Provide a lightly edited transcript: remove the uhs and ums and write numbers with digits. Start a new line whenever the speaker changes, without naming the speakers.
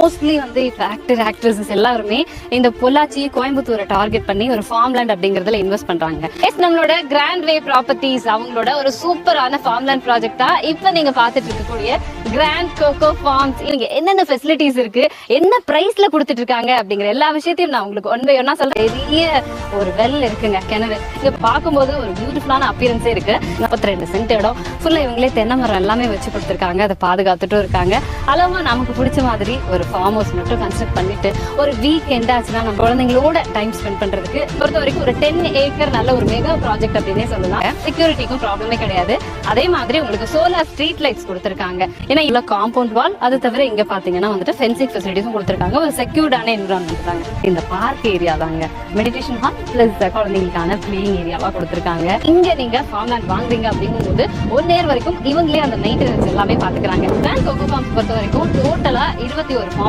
Mostly வந்து இப்ப actresses எல்லாருமே இந்த பொள்ளாச்சி கோயம்புத்தூரை டார்கெட் பண்ணி ஒரு ஃபார்ம்லேண்ட் அப்படிங்கறதுல இன்வெஸ்ட் பண்றாங்க. நம்மளோட கிராண்ட் வே ப்ராப்பர்ட்டிஸ் அவங்களோட ஒரு சூப்பரான ஃபார்ம்லேண்ட் ப்ராஜெக்டா இப்ப நீங்க பாத்துட்டு இருக்கக்கூடிய கிராண்ட் கோகோ ஃபார்ம்ஸ். இங்க என்னென்ன ஃபெசிலிட்டிஸ் இருக்கு, என்ன பிரைஸ்ல கொடுத்துட்டு இருக்காங்க அப்படிங்கிற எல்லா விஷயத்தையும் நான் உங்களுக்கு ஒன் பை ஒன்னா சொல்றேன். பெரிய ஒரு வெல் இருக்குங்க, கிணறு. இங்க பார்க்கும்போது ஒரு பியூட்டிஃபுல்லான அப்பியரன்ஸே இருக்கு. 42 சென்ட் இடம் ஃபுல்லா இவங்களே தென்னை மரம் எல்லாமே வச்சு கொடுத்துருக்காங்க. அதை பாதுகாத்துட்டும் இருக்காங்க. அளவா நமக்கு பிடிச்ச மாதிரி ஒரு ஃபார்ம் ஹவுஸ் மட்டும் கன்ஸ்ட்ரக்ட் பண்ணிட்டு ஒரு வீக் எண்ட் ஆச்சுன்னா நம்ம குழந்தைங்களோட டைம் ஸ்பெண்ட் பண்றதுக்கு பொறுத்த வரைக்கும் ஒரு 10 ஏக்கர் நல்ல ஒரு மெகா ப்ராஜெக்ட் அப்படின்னே சொல்லலாம். செக்யூரிட்டிக்கும் ப்ராப்ளமே கிடையாது. அதே மாதிரி உங்களுக்கு சோலார் ஸ்ட்ரீட் லைட்ஸ் கொடுத்துருக்காங்க. ஏன்னா இல்ல காம்பவுண்ட் வால், அது தவிர இங்க பாத்தீங்கன்னா வந்துட்டு ஃபென்சிங் ஃபெசிலிட்டிஸும் கொடுத்துருக்காங்க. ஒரு செக்யூர்டான என்விரான்மெண்ட் தாங்க. இந்த பார்க் ஏரியா தாங்க, மெடிடேஷன் ஹால் பிளஸ் குழந்தைங்களுக்கான பிளேயிங் ஏரியாவா கொடுத்துருக்காங்க. இங்க நீங்க ஃபார்ம்லேண்ட் வாங்குறீங்க அப்படிங்கும்போது 1 இயர் வரைக்கும் இவங்களே அந்த மெயின்டெனன்ஸ் எல்லாமே பாத்துக்கிறாங்க. கிராண்ட் கோகோ ஃபார்ம்ஸ் பொறுத்த வரைக்கும் டோட்டலா 21 ஃபார்ம்